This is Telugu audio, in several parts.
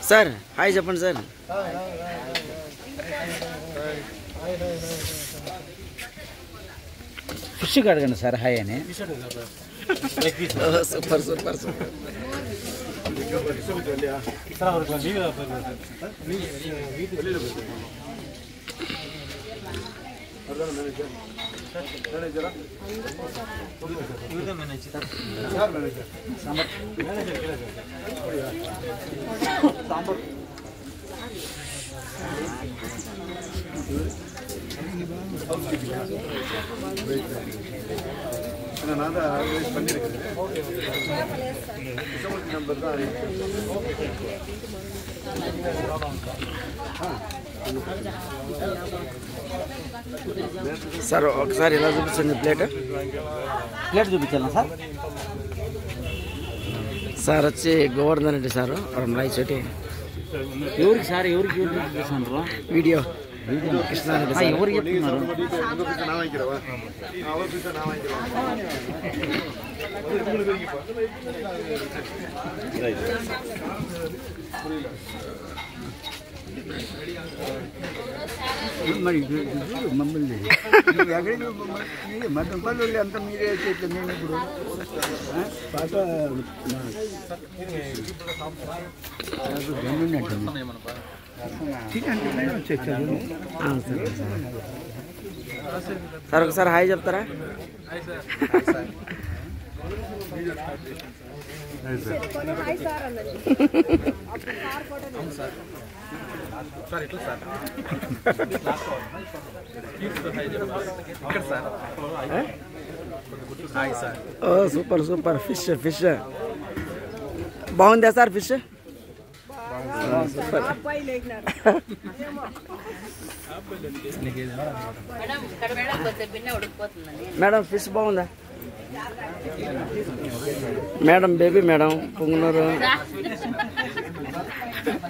సార్ హాయ్ చెప్పండి సార్. ఫిష్ అడగండి సార్ హాయ్ అని. Super super super. సార్ ఒకసారి ఇలా చూపించండి ప్లేట్ చూపించాలా సార్? సార్ వచ్చి గోవర్ధన్ రెడ్డి సార్ మలై చోటి. ఎవరికి సార్ ఎవరికి చూపిస్తున్నారు వీడియో కృష్ణారెడ్డి సార్. ఎవరికి చెప్తున్నారు? మరి మమ్మల్ని మతం పళ్ళు అంతా మీరే చేతులు నేను ఇప్పుడు పాత సార్ ఒకసారి హాయ్ చెప్తారా? Oh super super. Fish fish బాగుందా sir? Fish super. Madam fish బాగుందా madam? Baby madam Ponganuru.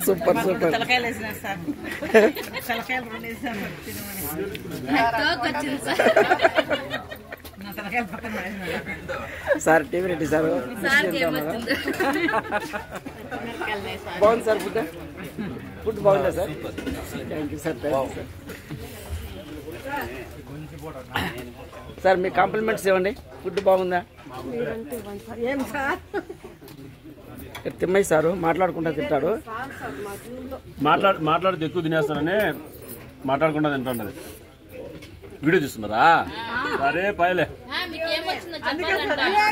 Super super. Sir TV Reddy sir బాగుంది సార్. ఫుడ్ ఫుడ్ బాగుందా sir? Thank you sir. Thank you sir. Sir మీ కాంప్లిమెంట్స్ ఇవ్వండి. ఫుడ్ బాగుందా? తిమ్మయ్య సారు మాట్లాడుకుంటా తింటాడు. మాట్లాడితే ఎక్కువ తినేస్తానని మాట్లాడకుండా తింటున్నది. వీడియో చూస్తున్నారా? సరే పైలే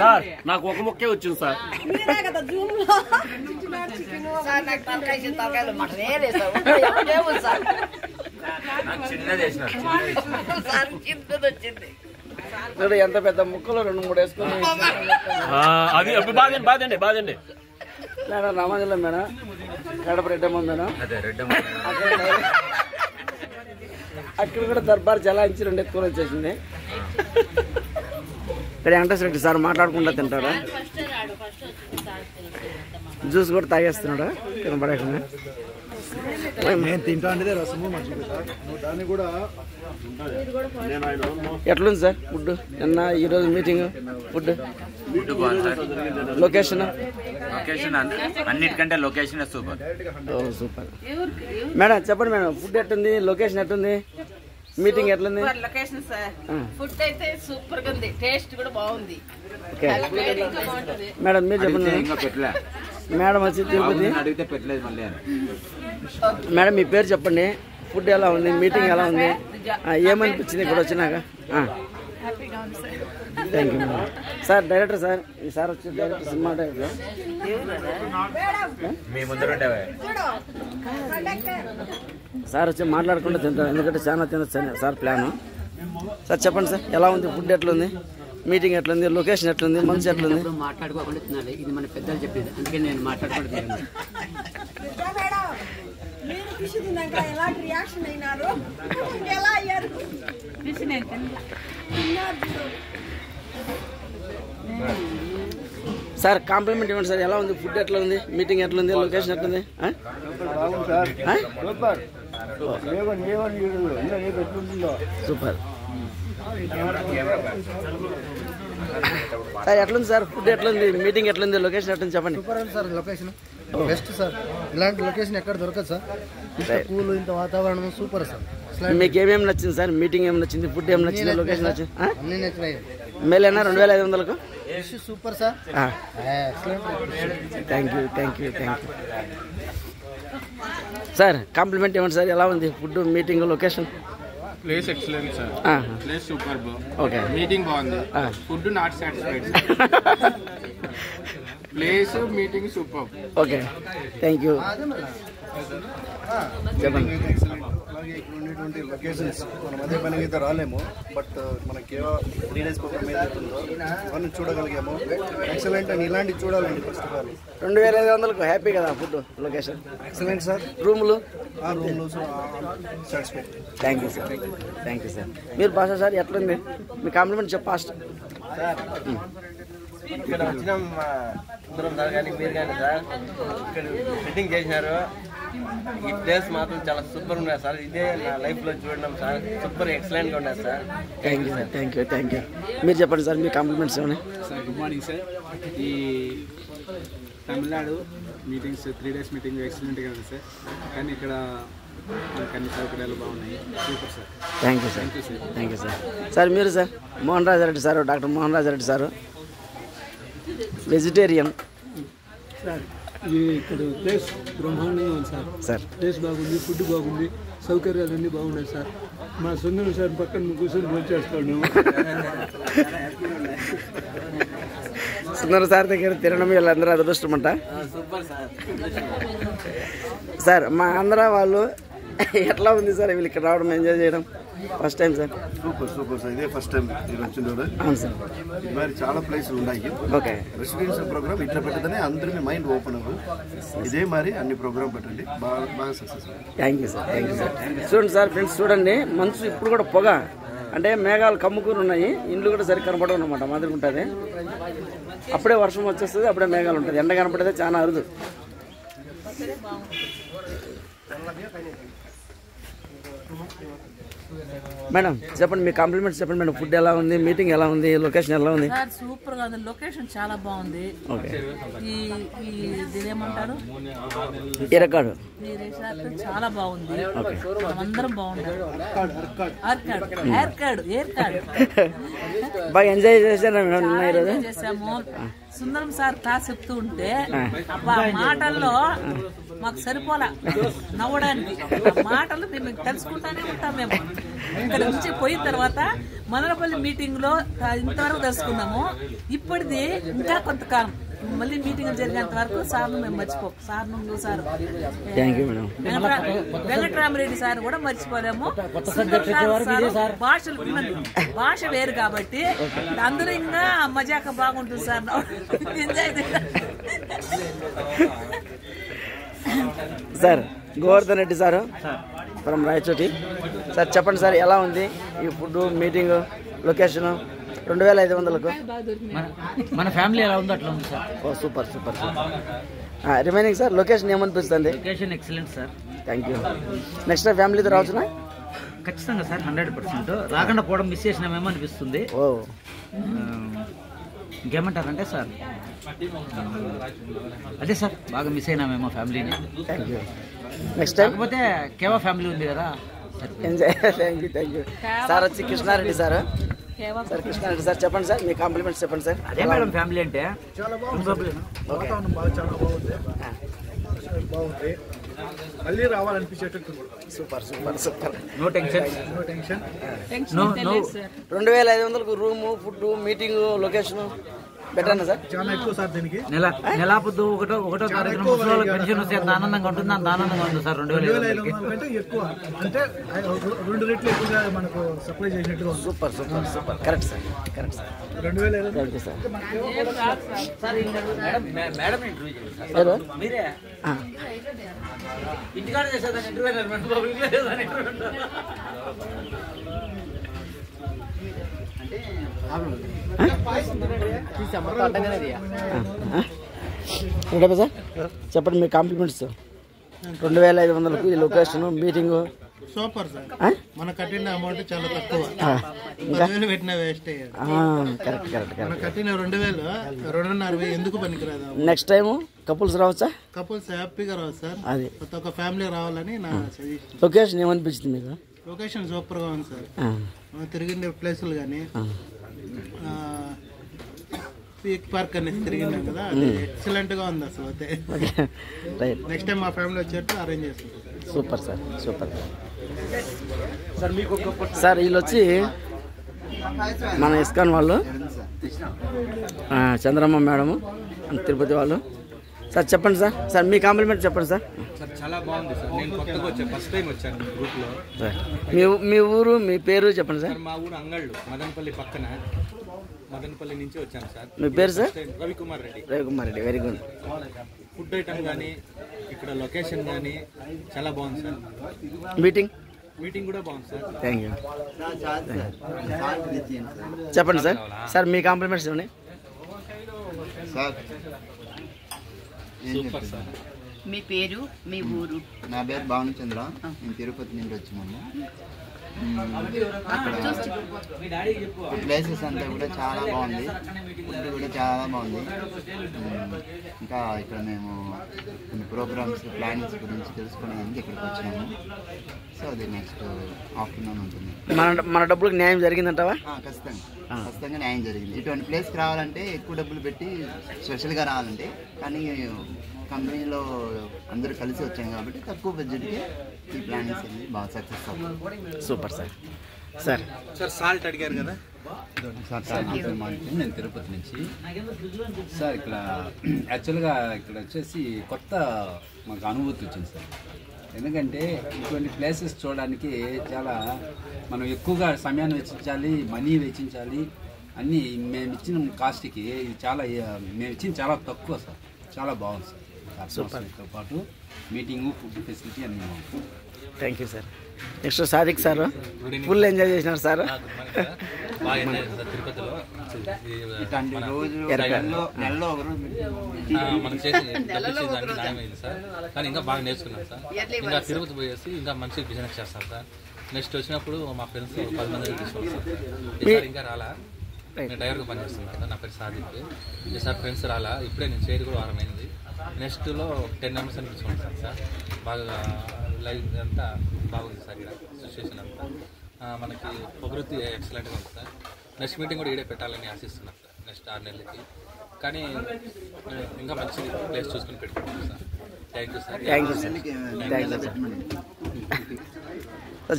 సార్, నాకు ఒక ముక్కే వచ్చింది సార్. ఎంత పెద్ద ముక్కలు 2-3 వేసుకుని అది బాదండి బాదండి madam. Ramanjalam madam, Kadapa Reddamma madam. అక్కడ కూడా దర్బార్ జలాయించి 2 ఎత్తుకొని వచ్చేసింది. ఇక్కడ వెంకటేశ్వర రెడ్డి సార్ మాట్లాడుకుంటా తింటాడు. జ్యూస్ కూడా తాగేస్తున్నాడు కనబడకుండా. నేను తింటా అంటే రసము దాన్ని కూడా. ఎట్లుంది సార్ ఫుడ్? నిన్న ఈరోజు మీటింగ్ ఫుడ్ లొకేషన్ అన్నిటికంటే లొకేషన్ సూపర్. ఓ సూపర్. మేడం చెప్పండి మేడం, ఫుడ్ ఎట్టుంది? లొకేషన్ ఎట్టుంది? మీటింగ్ ఎట్లుంది? లొకేషన్ సార్ ఫుడ్ అయితే సూపర్ గా ఉంది. టేస్ట్ కూడా బాగుంది. ఓకే మేడం మీరు చెప్పండి. మేడం వచ్చి తిరుపతి అడిగితే పెట్టలేదు మళ్ళీ. మేడం మీ పేరు చెప్పండి. ఫుడ్ ఎలా ఉంది? మీటింగ్ ఎలా ఉంది? ఏమనిపించింది ఇక్కడ వచ్చినాక? Thank you madam. Sir director sir, ఈ సార్ వచ్చి డైరెక్టర్, సినిమా డైరెక్టర్. మీ ముందర సార్ వచ్చి మాట్లాడకుండా తింటారు, ఎందుకంటే చాలా తినొచ్చు సార్ ప్లాను. సార్ చెప్పండి సార్, ఎలా ఉంది? ఫుడ్ ఎట్లుంది? మీటింగ్ ఎట్లుంది? లొకేషన్ ఎట్లుంది? మనసు ఎట్లుంది? మాట్లాడుకోకుండా తినాలి. ఇది మన పెద్దలు చెప్పేది, అందుకే నేను మాట్లాడుకుంటున్నాను. సార్ కాంప్లిమెంట్ ఇవ్వండి సార్. ఎలా ఉంది? ఫుడ్ ఎట్లా ఉంది? మీటింగ్ ఎట్లా ఉంది? లొకేషన్ ఎట్లుంది? సూపర్. సార్ ఎట్లుంది సార్? ఫుడ్ ఎట్లుంది? మీటింగ్ ఎట్లుంది? లొకేషన్ ఎట్లుంది చెప్పండి. Super sir location. Best sir. ఇలాంటి లొకేషన్ ఎక్కడ దొరకదు సార్. ఇంత కూల్, ఇంత వాతావరణం సూపర్ సార్. మీకు ఏమేమి నచ్చింది సార్? మీటింగ్ ఏమి నచ్చింది? ఫుడ్ ఏమి నచ్చింది? లొకేషన్ నచ్చింది? అన్నీ నచ్చినాయి. మేలేనా 2500కు? Super sir. Thank you sir. Compliment ఏమండి సార్? ఎలా ఉంది food, meeting, location? Place excellent sir. Place super. Okay. Meeting బాగుంది. Food not satisfied. Place meeting super. Okay, thank you. చెప్పండి. అలాగే ఇక్కడ ఉండేటువంటి లొకేషన్స్ మనం అదే పని అయితే రాలేము, బట్ మనకి 3 days ప్రోగ్రామ్ ఏదైతుందో ఇవన్నీ చూడగలిగాము. ఎక్సలెంట్ అని ఇలాంటివి చూడాలండి. ఫస్ట్ ఆఫ్ ఆల్ 2500కు హ్యాపీ కదా ఫుడ్, లొకేషన్? Excellent sir. రూమ్లు సాటిస్ఫైడ్. Thank you sir. మీరు భాష సార్ ఎట్లుంది? మీ కాంప్లిమెంట్ చెప్పు ఫాస్ట్. ఇక్కడ వచ్చినాం అందరం సార్, కానీ మీరు కానీ సార్ ఇక్కడ సెట్టింగ్ చేసినారు. ఈ ప్లేస్ మాత్రం చాలా సూపర్ ఉన్నాయి సార్. ఇదే నా లైఫ్లో చూడడం సార్. సూపర్ ఎక్సలెంట్గా ఉన్నాయి సార్. Thank you. మీరు చెప్పండి సార్, మీ కాంప్లిమెంట్స్ ఏమన్నా? Sir good morning sir. ఈ తమిళనాడు మీటింగ్స్ 3 days మీటింగ్ ఎక్సలెంట్గా ఉంది సార్. కానీ ఇక్కడ మనకు అన్ని సౌకర్యాలు బాగున్నాయి. Super sir. Thank you sir. Sir మీరు sir? Mohan Rajareddy sir, doctor Mohan Rajareddy sir, vegetarian sir. ఇది ఇక్కడ ప్లేస్ బ్రహ్మాండంగా ఉంది సార్. ప్లేస్ బాగుంది, ఫుడ్ బాగుంది, సౌకర్యాలన్నీ బాగున్నాయి సార్. మా సుందరం సార్ పక్కన కూర్చొని భోంచేస్తాడు. సుందరం సార్ దగ్గర తినడం వీళ్ళందరూ అదృష్టం అంట. సార్ మా ఆంధ్ర వాళ్ళు ఎట్లా ఉంది సార్ వీళ్ళు ఇక్కడ రావడం, ఎంజాయ్ చేయడం? First time sir. Super sir. ఇదే ఫస్ట్ టైం మీరు వచ్చింది. అవును సార్. మరి చాలా ప్లేసులు ఉన్నాయి. ఓకే. రెసిడెన్షియల్ ప్రోగ్రామ్ ఇట్లా పెట్టదనే అందరినీ మైండ్ ఓపెన్ అవ్వు. ఇదే మరి అన్ని ప్రోగ్రామ్ పెట్టండి. బాగా సక్సెస్. Thank you sir. చూడండి సార్ ఫ్రెండ్స్, చూడండి మంచు ఇప్పుడు కూడా పొగ, అంటే మేఘాలు కమ్ముకుని ఉన్నాయి. ఇండ్లు కూడా సరిగ్గా కనపడవు అనమాట, మాదిరి ఉంటుంది. అప్పుడే వర్షం వచ్చేస్తుంది, అప్పుడే మేఘాలు ఉంటుంది. ఎండ కనపడేది చాలా అరుదు. మేడం చెప్పండి, మీ కాంప్లిమెంట్స్ చెప్పండి మేడం. ఫుడ్ ఎలా ఉంది? మీటింగ్ ఎలా ఉంది? లొకేషన్ ఎలా ఉంది? సార్ సూపర్ గా ఉంది. లొకేషన్ చాలా బాగుంది. ఓకే. ఇదేమంటారు, ఎరకాడు ఈ రిసార్ట్ చాలా బాగుంది. అందరం బాగున్నారు. బాగా ఎంజాయ్ చేశారా మేడం ఈరోజు? చేసాము. సుందరం సార్ క్లాస్ చెప్తూ ఉంటే అబ్బా మాటల్లో మాకు సరిపోలా నవ్వడానికి. మాటలు మేము తెలుసుకుంటానే ఉంటాం. మేము ఇక్కడ నుంచి పోయిన తర్వాత మదనపల్లి మీటింగ్ లో ఇంతవరకు తెలుసుకున్నాము. ఇప్పటిది ఇంకా కొంతకాలం మళ్ళీ మీటింగ్ జరిగేంత వరకు సార్ను మేము మర్చిపోం. సార్ వెంకటరామరెడ్డి సార్ కూడా మర్చిపోలేము. భాష వేరు కాబట్టి అందరూ ఇంకా మజాక బాగుంటుంది sir. Sir Govardhan Reddy sir from Rayachoti sir, చెప్పండి సార్ ఎలా ఉంది ఈ ఫుడ్, మీటింగ్, లొకేషన్? 2500కు మన ఫ్యామిలీ ఎలా ఉందో అట్లా ఉంది సార్. ఓ సూపర్. రిమైనింగ్ సార్ లొకేషన్ ఏమనిపిస్తుంది? Location excellent sir. Thank you. Next ఫ్యామిలీతో రావచ్చునా? ఖచ్చితంగా సార్, 100%. రాకుండా పోవడం మిస్ చేసినామేమో అనిపిస్తుంది. ఓ ఇంకేమంటారంటే సార్, అదే సార్ బాగా మిస్ అయినామేమో ఫ్యామిలీని. Thank you. నెక్స్ట్ టైం కాకపోతే కేవా ఫ్యామిలీ ఉంది కదా. ఎంజాయ్. Thank you. సార్ వచ్చి కృష్ణారెడ్డి సార్. కృష్ణారెడ్డి సార్ చెప్పండి సార్, మీ కాంప్లిమెంట్స్ చెప్పండి సార్. అదే మేడం ఫ్యామిలీ అంటే చాలా బాగుంది. వాతావరణం చాలా బాగుంది. మళ్ళీ రావాలనిపించేటట్టు. సూపర్. No tension. 2500కు room, food, meeting, location better అన్న సార్? చాలా ఎక్కువ సార్. దీనికి నెలా పొద్దు ఒకటో తారీఖున ముసలి పెన్షన్ వస్తే ఎంత ఆనందంగా ఉంటుంది, అంత ఆనందంగా ఉంది సార్. 2500 కంటే ఎక్కువ, అంటే 2 రెట్లు ఎక్కువగా మనకు సప్లై చేసినట్టుగా. Super. Correct sir. 2500 sir. Madam interview చేస్తారు మీరే ఇంటికాడ చేసేదాన్ని ఇంటర్వ్యూ సార్ చెప్పండి మీ కాంప్లిమెంట్స్. 2500కు ఈ లొకేషన్, మీటింగు, సూపర్ సార్. ఆ? మన కట్టిన అమౌంట్ చాలా తక్కువ. ఆ, ఇంకా 10,000 పెట్టినా వేస్ట్ అయ్యాడు. కరెక్ట్ కరెక్ట్ మన కరెక్ట్. కట్టిన 2,000 2,500 ఎందుకు పనికిరాదు? నెక్స్ట్ టైం కపుల్స్ రావచ్చా? కపుల్స్ హ్యాపీగా రావచ్చు సార్. అది కొత్త ఒక ఫ్యామిలీ రావాలని నా సజెషన్. లొకేషన్ ఏమనిపించింది మీకు? లొకేషన్ సూపర్ గా ఉంది సార్. ఆ, మనం తిరిగిన ప్లేసులు కానీ పీక్ పార్క్ అనేది తిరిగినాం కదా, అది ఎక్సలెంట్ గా ఉంది అసలు. అయితే ఓకే రైట్. నెక్స్ట్ టైం మా ఫ్యామిలీ వచ్చేట్టు అరేంజ్ చేస్తాం. Super sir super. సార్ వీళ్ళు వచ్చి మన ఇస్కాన్ వాళ్ళు, చంద్రమ్మ మేడము, తిరుపతి వాళ్ళు. సార్ చెప్పండి సార్. సార్ మీ కాంప్లిమెంట్ చెప్పండి సార్. సార్ చాలా బాగుంది సార్. నేను కొత్తగా వచ్చాను, ఫస్ట్ టైం వచ్చాను గ్రూప్లో. సార్ మీ ఊరు మీ పేరు చెప్పండి సార్. మా ఊరు అంగళ్ళు, మదనపల్లి పక్కన, మదనపల్లి నుంచి వచ్చాను సార్. మీ పేరు sir? Ravikumar Reddy. Ravikumar Reddy, very good. Food item కానీ ఇక్కడ లొకేషన్ కానీ చాలా బాగుంది సార్. మీటింగ్ కూడా బాగుంది సార్. Thank you. చెప్పండి సార్. సార్ మీ కాంప్లిమెంట్స్ ఇవ్వండి సార్. Super sir. మీ పేరు, మీ ఊరు? నా పేరు భానుచంద్ర, నేను తిరుపతి నుంచి వచ్చినాము. ప్లేసెస్ అంతా కూడా చాలా బాగుంది, ఫుడ్ కూడా చాలా బాగుంది. ఇంకా ఇక్కడ మేము కొన్ని ప్రోగ్రామ్స్ ప్లానింగ్స్ గురించి తెలుసుకోవడానికి ఇక్కడికి వచ్చినాము. సో అది నెక్స్ట్ ఆఫ్టర్నూన్ ఉంటుంది. మన డబ్బులకు న్యాయం జరిగిందంటావా? ఖచ్చితంగా న్యాయం జరిగింది. ఇటువంటి ప్లేస్కి రావాలంటే ఎక్కువ డబ్బులు పెట్టి స్పెషల్గా రావాలంటే, కానీ కంపెనీలో అందరూ కలిసి వచ్చాం కాబట్టి తక్కువ బడ్జెట్కి ఈ ప్లానింగ్స్ అన్ని బాగా సక్సెస్ అవుతుంది. Super sir. సార్ సాల్ట్ అడిగారు కదా సార్. నేను తిరుపతి నుంచి సార్. ఇక్కడ యాక్చువల్గా ఇక్కడ వచ్చేసి కొత్త మాకు అనుభూతి వచ్చింది సార్. ఎందుకంటే ఇటువంటి ప్లేసెస్ చూడడానికి చాలా మనం ఎక్కువగా సమయాన్ని వెచ్చించాలి, మనీ వెచ్చించాలి. అన్నీ మేము ఇచ్చిన కాస్ట్కి ఇది చాలా, మేము ఇచ్చింది చాలా తక్కువ సార్. చాలా బాగుంది సార్. సూపర్తో పాటు మీటింగు, ఫుడ్ ఫెసిలిటీ అన్నీ బాగుంది. Thank you sir. Next Sadiq sir, full enjoy చేసినారు సార్. బాగా ఎంజాయ్ చేశారు సార్ తిరుపతిలో. మనం చేసి డబ్బు దానికి న్యాయమైంది సార్. కానీ ఇంకా బాగా నేర్చుకున్నాం సార్. ఇంకా తిరుపతి పోయేసి ఇంకా మంచి బిజినెస్ చేస్తాం సార్. నెక్స్ట్ వచ్చినప్పుడు మా ఫ్రెండ్స్ 10 మంది తీసుకొస్తాం సార్. ఈసారి ఇంకా రాలా, నేను డ్రైవర్గా పనిచేస్తున్నాను సార్. నా పేరు సాదిక్. ఈసారి ఫ్రెండ్స్ రాలా, ఇప్పుడే నేను చేరి కూడా వారమైంది. నెక్స్ట్లో 10 మెంబర్స్ అని తీసుకుంటాను సార్. బాగా లైఫ్ అంతా బాగుంది సార్. ఇక్కడ సిచ్యువేషన్ అంతా మనకి ప్రకృతి ఎక్సలెంట్గా ఉంది సార్. నెక్స్ట్ మీటింగ్ కూడా ఈడే పెట్టాలని ఆశిస్తున్నాను సార్ నెక్స్ట్ 6 నెలలకి. కానీ ఇంకా మంచి ప్లేస్ చూసుకుని పెట్టుకుంటాం sir. Thank you sir. Thank you sir. Thank you sir.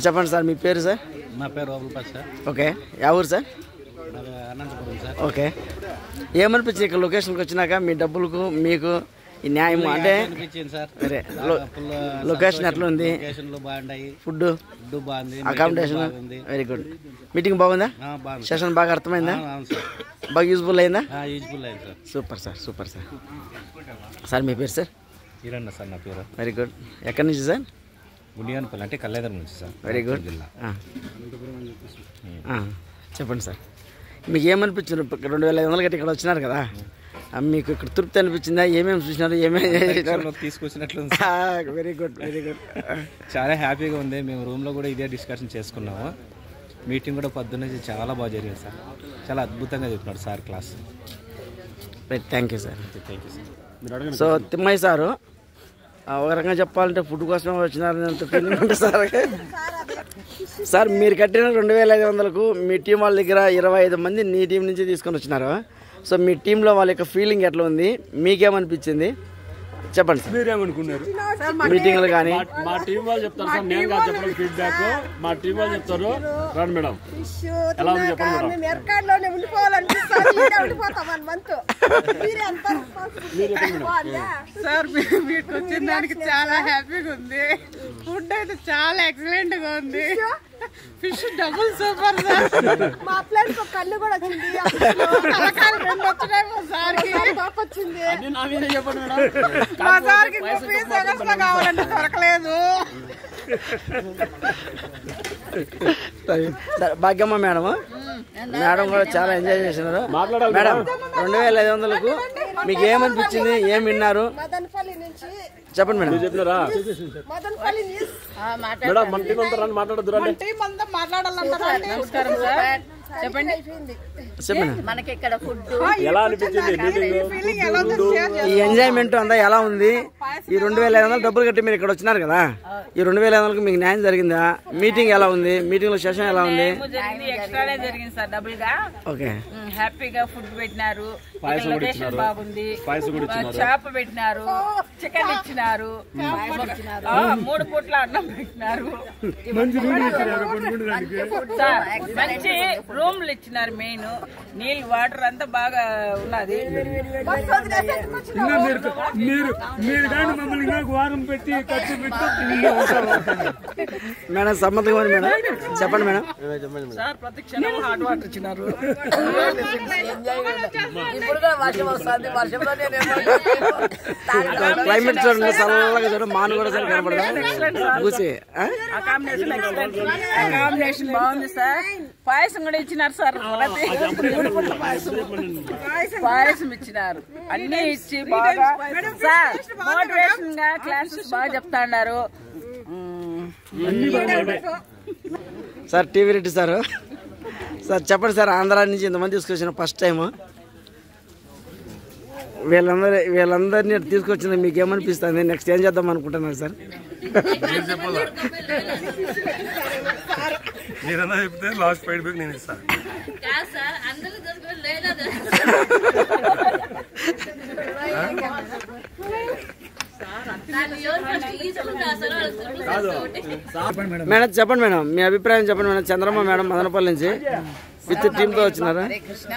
చెప్పండి సార్ మీ పేరు సార్? నా పేరు రఘుపతి సార్. ఓకే, యా ఊరు సార్? అనంతపురం సార్. ఓకే, ఏమనిపించింది ఇక్కడ లొకేషన్కి వచ్చినాక మీ డబ్బులకు మీకు ఈ న్యాయం అంటే? సరే, లొకేషన్ ఎట్లా ఉంది? ఫుడ్ బాగుంది, అకామిడేషన్ వెరీ గుడ్. మీటింగ్ బాగుందా? సెషన్ బాగా అర్థమైందా? బాగా యూజ్ఫుల్ అయిందా? Super sir, super sir. Sir మీ పేరు సార్? ఈరన్న సార్ నా పేరు. Very good. ఎక్కడి నుంచి సార్? గుండియానపల్లి అంటే కల్లేదర్ నుంచి సార్. Very good. చెప్పండి సార్, మీకు ఏమనిపించారు? 2,500 కట్టి ఇక్కడ వచ్చినారు కదా, మీకు ఇక్కడ తృప్తి అనిపించిందా? ఏమేమి చూసినారు, ఏమేమి తీసుకొచ్చినట్లు? Very good, very good. చాలా హ్యాపీగా ఉంది. మేము రూమ్లో కూడా ఇదే డిస్కషన్ చేసుకున్నాము. మీటింగ్ కూడా పొద్దున్నే చాలా బాగా జరిగింది సార్. చాలా అద్భుతంగా చెప్పినాడు sir class. Right, thank you sir. Thank you sir. So Thimmaiah sir ఒక రకంగా చెప్పాలంటే ఫుడ్ కోసమే వచ్చినారని ఫీలింగ్ ఉంటుంది సార్. సార్ మీరు కట్టిన 2,500కు మీ టీం వాళ్ళ దగ్గర 25 మంది నీ టీం నుంచి తీసుకొని వచ్చినారు. సో మీ టీంలో వాళ్ళ యొక్క ఫీలింగ్ ఎట్లా ఉంది, మీకేమనిపించింది చెప్పండి సార్. మీరేమనుకున్నారు మీటింగ్లు కానీ? మా టీం వాళ్ళు చెప్తారు సార్, నేను కాదు చెప్పడం ఫీడ్బ్యాక్. మా టీం వాళ్ళు చెప్తారు. రండి మేడం, ఎలా ఉంది చెప్పండి మేడం. ఎర్కాడ్లోనే ఉండిపోవాలనిపిస్తుంది. సార్ మీకు వచ్చిన దానికి చాలా హ్యాపీగా ఉంది. ఫుడ్ అయితే చాలా ఎక్సలెంట్ గా ఉంది. Fish double super sir. మా ప్లేట్ కన్ను కూడా వచ్చింది. మా సార్కి కావాలంటే దొరకలేదు. భాగ్యమ్మ మేడం మేడం కూడా చాలా ఎంజాయ్ చేసినారు. మేడం 2500కు మీకు ఏమనిపించింది, ఏం విన్నారు చెప్పండి మేడం. చెప్పినారా మేడం? మన టీం అంతా రండి మాట్లాడదురా. నమస్కారం సార్, చెప్పండి. మనకి ఇక్కడ ఫుడ్ ఎలా అనిపించింది మీటింగ్? ఈ ఎంజాయ్మెంట్ అంతా ఎలా ఉంది? ఈ 2500 డబ్బులు కట్టి మీరు ఇక్కడ వచ్చినారు కదా, ఈ 2500కు మీకు న్యాయం జరిగిందా? మీటింగ్ ఎలా ఉంది? మీటింగ్ లో సెషన్ ఎలా ఉంది? ఎక్స్ట్రానే జరిగింది సార్, డబుల్ గా. ఓకే, హ్యాపీగా ఫుడ్ పెట్టినారు, పాయసం కూడా లొకేషన్ ఇచ్చినారు. బాగుంది, పాయసం కూడా ఇచ్చినారు. చేప పెట్టినారు, చికెన్ ఇచ్చినారు, 3 పూట్ల అన్నం పెట్టినారు, మంచి రూమ్లు ఇచ్చినారు. మెయిన్ నీళ్ళు వాటర్ అంతా బాగా ఉన్నది. మేడం సమ్మతంగా ఉంది మేడం, చెప్పండి మేడం. సార్ ప్రతి క్షణం హాట్ వాటర్ ఇచ్చినారు. ఇప్పుడు వర్షం వస్తుంది, వర్షంలో క్లైమేట్ చూడండి, చల్లగా చూడండి, మాను కూడా సరే కనపడదా కూసి. కాంబినేషన్ బాగుంది సార్. పాయసం కూడా ఇచ్చినారు సార్, పాయసం ఇచ్చినారు, అన్ని ఇచ్చి బాగా సార్ మోటివేషన్ గా క్లాసెస్ బాగా చెప్తా ఉన్నారు sir. TV Reddy sir, sir చెప్పండి సార్, ఆంధ్ర నుంచి ఇంతమంది తీసుకొచ్చిన ఫస్ట్ టైం వీళ్ళందరినీ తీసుకొచ్చింది మీకు ఏమనిపిస్తుంది? నెక్స్ట్ ఏం చేద్దాం అనుకుంటున్నారు సార్? నేనన్నా చెప్తే లాస్ట్ ఫీడ్బ్యాక్ నేను ఇస్తాను. మేడం చెప్పండి మేడం, మీ అభిప్రాయం చెప్పండి మేడం. చంద్రమ్మ మేడం మదనపల్లి నుంచి విత్ టీమ్ తో వచ్చినారా? హరే కృష్ణ,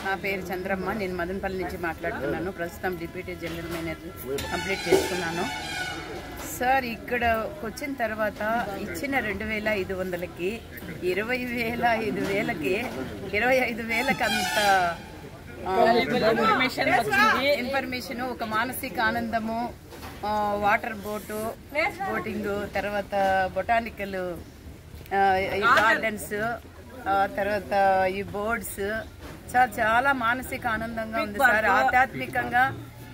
నా పేరు చంద్రమ్మ, నేను మదనపల్లి నుంచి మాట్లాడుతున్నాను. ప్రస్తుతం డిప్యూటీ జనరల్ మేనేజర్ కంప్లీట్ చేసుకున్నాను. సార్ ఇక్కడికి వచ్చిన తర్వాత ఇచ్చిన 2500కి 25,000కి 25,000కి అంత ఇన్ఫర్మేషన్, ఒక మానసిక ఆనందము, వాటర్ బోటింగ్, తర్వాత బొటానికల్ గార్డెన్స్, తర్వాత ఈ బోర్డ్స్, చాలా మానసిక ఆనందంగా ఉంది సార్. ఆధ్యాత్మికంగా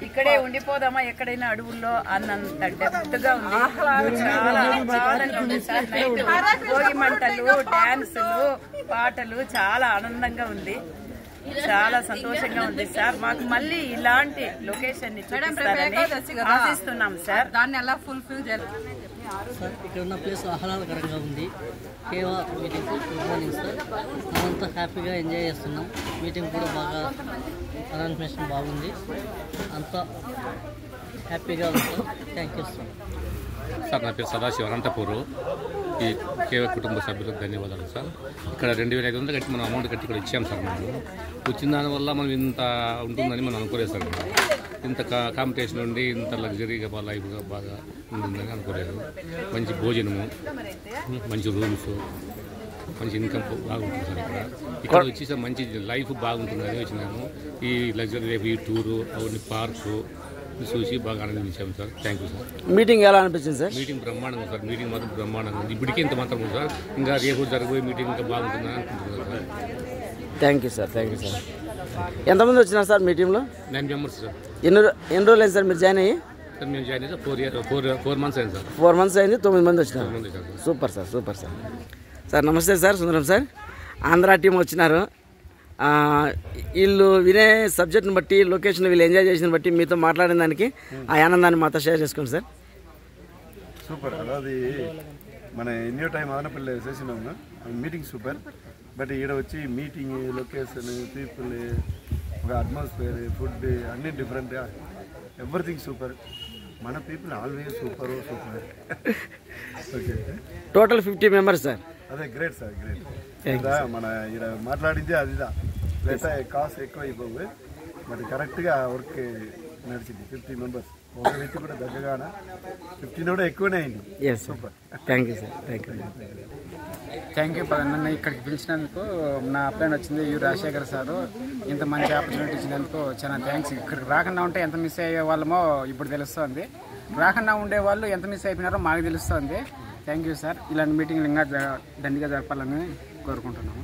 ఇక్కడే ఉండిపోదామా ఎక్కడైనా అడవుల్లో అన్నంత డెప్త్ గా ఉంది. చాలా ఉంది సార్. నైట్ భోగి మంటలు, డాన్సులు, పాటలు, చాలా ఆనందంగా ఉంది, చాలా సంతోషంగా ఉంది సార్. మాకు మళ్ళీ ఇలాంటి లొకేషన్ ని చూపిస్తారని ఆశిస్తున్నాం సార్. దాన్ని ఎలా ఫుల్ఫిల్ చేయాలి సార్? ఇక్కడ ఉన్న ప్లేస్ ఆహ్లాదకరంగా ఉంది. కేవా మీటింగ్ గుడ్ మార్నింగ్ సార్, మనంతా హ్యాపీగా ఎంజాయ్ చేస్తున్నాం. మీటింగ్ కూడా బాగా అనౌన్స్మెంట్ బాగుంది, అంతా హ్యాపీగా ఉంది sir. Thank you sir. Sir నా పేరు సదాశివ, అనంతపూర్. ఈ కేవా కుటుంబ సభ్యులకు ధన్యవాదాలు సార్. ఇక్కడ 2500 కట్టి మనం అమౌంట్ కట్టి ఇక్కడ ఇచ్చాం సార్. మనం వచ్చిన దానివల్ల మనం ఇంత ఉంటుందని మనం అనుకోలేదు సార్. ఇంత కాంపిటీషన్ ఉండి ఇంత లగ్జరీగా లైఫ్గా బాగా ఉంటుందని అనుకోలేదు. మంచి భోజనము, మంచి రూమ్స్, మంచి ఇన్కమ్ బాగుంటుంది సార్. ఇక్కడ వచ్చి సార్ మంచి లైఫ్ బాగుంటుందని వచ్చినాము. ఈ లగ్జరీ లైఫ్, ఈ టూరు, అవన్నీ పార్కు చూసి బాగా ఆనందించాము sir. Thank you sir. Meeting ఎలా అనిపించింది సార్? మీటింగ్ బ్రహ్మాండంగా సార్. మీటింగ్ మాత్రం బ్రహ్మాండంగా ఉంది. ఇప్పటికీ ఇంత మాత్రం ఉంది సార్. ఇంకా రేపు జరగబోయే మీటింగ్ ఇంకా బాగుంటుందని అనుకుంటున్నాను sir. Thank you sir, thank you sir. ఎంతమంది వచ్చినారు సార్ మీ టీంలో? 9 మెంబర్స్ సార్. ఎన్ని రోజులు అయింది సార్ మీరు జాయిన్ అయ్యి? సార్ మేము జాయిన్ అయితే 4 మంత్స్ అయింది సార్. 4 మంత్స్ అయింది, 9 మంది వచ్చినారు. 9 మంది sir. Super sir, super sir. Sir నమస్తే సార్, సుందరం సార్. ఆంధ్ర టీం వచ్చినారు. వీళ్ళు వినే సబ్జెక్ట్ని బట్టి, లొకేషన్ వీళ్ళు ఎంజాయ్ చేసిన బట్టి మీతో మాట్లాడిన దానికి ఆ ఆనందాన్ని మాతో షేర్ చేసుకోండి సార్. సూపర్. అదే మన ఎన్నో టైం ఆనపల్లి చేసినాము మీటింగ్ సూపర్. బట్ ఇక్కడ వచ్చి మీటింగ్, లొకేషన్, పీపుల్, ఒక అట్మాస్ఫియర్, ఫుడ్ అన్నీ డిఫరెంట్, ఎవ్రీథింగ్ సూపర్. మన people always super. Okay, total 50 members sir. అదే గ్రేట్ సార్, గ్రేట్. మన ఇక్కడ మాట్లాడింది అదిదా, లేదా కాస్ట్ ఎక్కువ అయిపోయి బట్ కరెక్ట్గా వర్క్ నడిచింది. 50 మెంబర్స్, ఒక వ్యక్తి కూడా దగ్గరగాన 15 కూడా ఎక్కువనే అయింది. Super. Thank you sir, thank you. Thank you. నన్ను ఇక్కడికి పిలిచినందుకు నా అప్లైన్ వచ్చింది యు రాజశేఖర్ సారు. ఇంత మంచి ఆపర్చునిటీ ఇచ్చినందుకు చాలా థ్యాంక్స్. ఇక్కడికి రాకుండా ఉంటే ఎంత మిస్ అయ్యే వాళ్ళమో ఇప్పుడు తెలుస్తుంది, రాకుండా ఉండే వాళ్ళు ఎంత మిస్ అయిపోయినారో మాకు తెలుస్తుంది. Thank you sir. ఇలాంటి మీటింగ్లు ఇంకా దండిగా జరపాలని కోరుకుంటున్నాము.